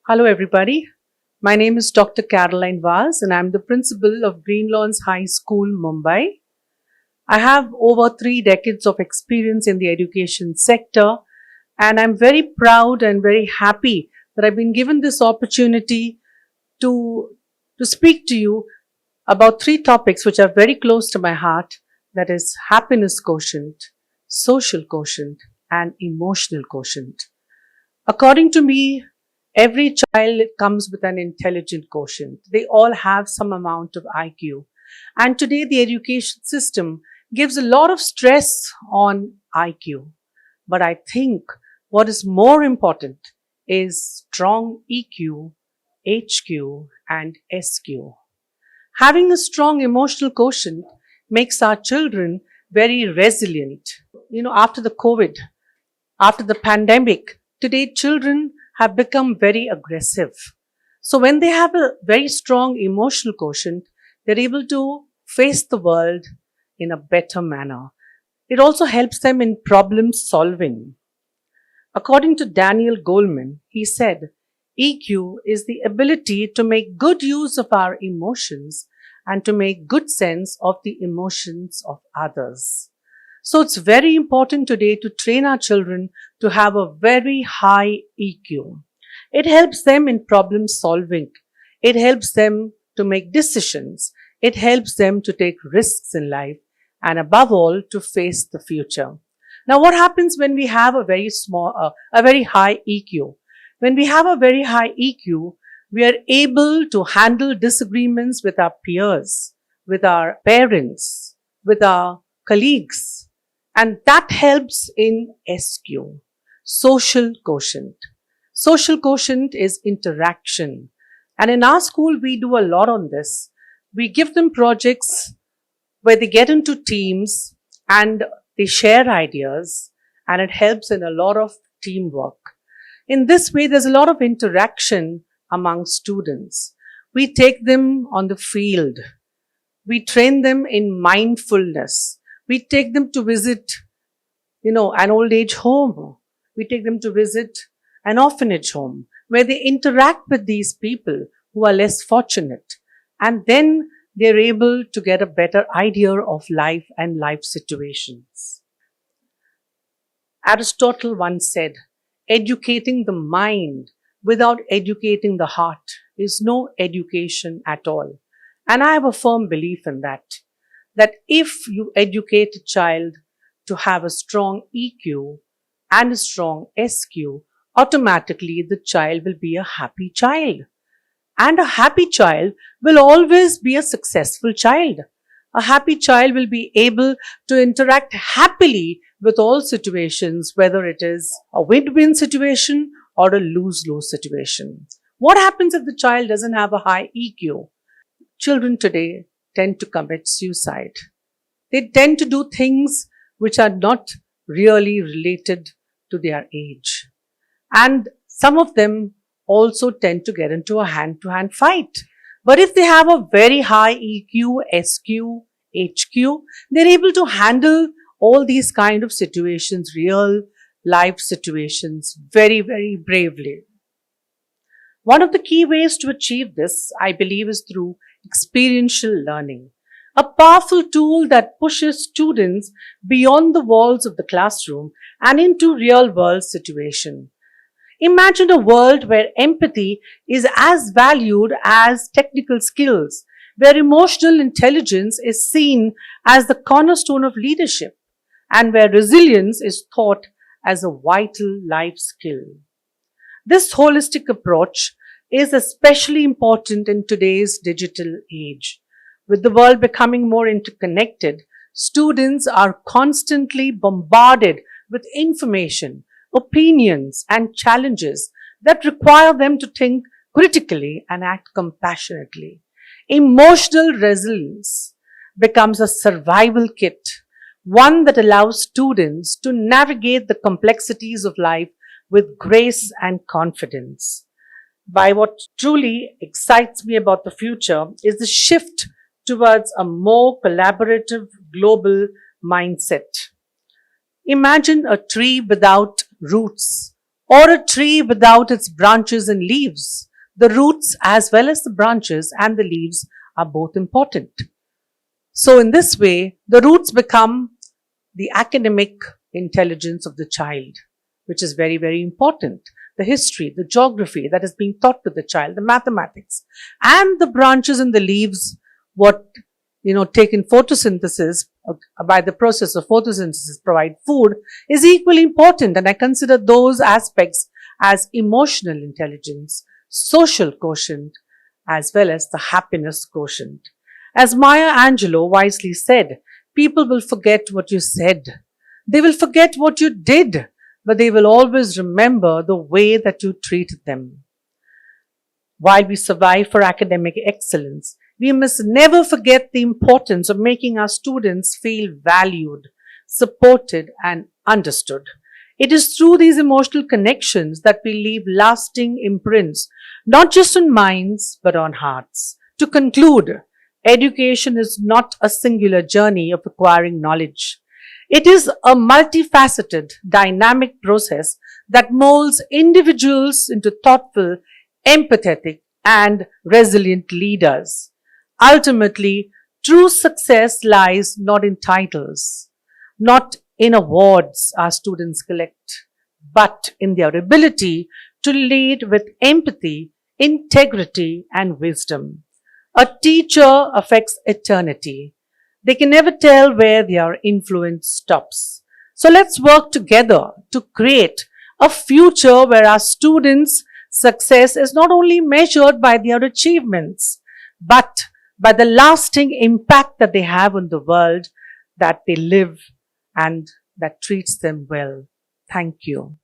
Hello, everybody. My name is Dr. Caroline Vaz, and I'm the principal of Greenlawns High School, Mumbai. I have over 3 decades of experience in the education sector, and I'm very proud and very happy that I've been given this opportunity to, to speak to you about 3 topics which are very close to my heart, that is happiness quotient, social quotient, and emotional quotient. According to me, every child comes with an intelligent quotient. They all have some amount of IQ. And today the education system gives a lot of stress on IQ. But I think what is more important is strong EQ, HQ, and SQ. Having a strong emotional quotient makes our children very resilient. After the COVID, after the pandemic, today children have become very aggressive. So when they have a very strong emotional quotient, they're able to face the world in a better manner. It also helps them in problem solving. According to Daniel Goleman, he said, EQ is the ability to make good use of our emotions and to make good sense of the emotions of others. So it's very important today to train our children to have a very high EQ. It helps them in problem solving. It helps them to make decisions. It helps them to take risks in life and above all to face the future. Now what happens when we have a very high EQ? When we have a very high EQ, we are able to handle disagreements with our peers, with our parents, with our colleagues. And that helps in SQ, social quotient. Social quotient is interaction. And in our school, we do a lot on this. We give them projects where they get into teams and they share ideas, and it helps in a lot of teamwork. In this way, there's a lot of interaction among students. We take them on the field. We train them in mindfulness. We take them to visit, an old age home. We take them to visit an orphanage home where they interact with these people who are less fortunate. And then they're able to get a better idea of life and life situations. Aristotle once said, educating the mind without educating the heart is no education at all. And I have a firm belief in that if you educate a child to have a strong EQ and a strong SQ, automatically the child will be a happy child. And a happy child will always be a successful child. A happy child will be able to interact happily with all situations, whether it is a win-win situation or a lose-lose situation. What happens if the child doesn't have a high EQ? Children today tend to commit suicide. They tend to do things which are not really related to their age. And some of them also tend to get into a hand-to-hand fight. But if they have a very high EQ, SQ, HQ, they're able to handle all these kind of situations, real life situations, very, very bravely. One of the key ways to achieve this, I believe, is through experiential learning, a powerful tool that pushes students beyond the walls of the classroom and into real-world situation. Imagine a world where empathy is as valued as technical skills, where emotional intelligence is seen as the cornerstone of leadership, and where resilience is taught as a vital life skill. This holistic approach is especially important in today's digital age. With the world becoming more interconnected, students are constantly bombarded with information, opinions, and challenges that require them to think critically and act compassionately. Emotional resilience becomes a survival kit, one that allows students to navigate the complexities of life with grace and confidence. What truly excites me about the future is the shift towards a more collaborative global mindset. Imagine a tree without roots or a tree without its branches and leaves. The roots, as well as the branches and the leaves, are both important. So, in this way, the roots become the academic intelligence of the child, which is very, very important. The history, the geography that is being taught to the child, the mathematics, and the branches and the leaves, what taken photosynthesis, by the process of photosynthesis provide food, is equally important. And I consider those aspects as emotional intelligence, social quotient, as well as the happiness quotient. As Maya Angelou wisely said, people will forget what you said. They will forget what you did, but they will always remember the way that you treated them. While we survive for academic excellence, we must never forget the importance of making our students feel valued, supported, and understood. It is through these emotional connections that we leave lasting imprints, not just on minds, but on hearts. To conclude, education is not a singular journey of acquiring knowledge. It is a multifaceted, dynamic process that molds individuals into thoughtful, empathetic, and resilient leaders. Ultimately, true success lies not in titles, not in awards our students collect, but in their ability to lead with empathy, integrity, and wisdom. A teacher affects eternity. They can never tell where their influence stops. So let's work together to create a future where our students' success is not only measured by their achievements, but by the lasting impact that they have on the world that they live and that treats them well. Thank you.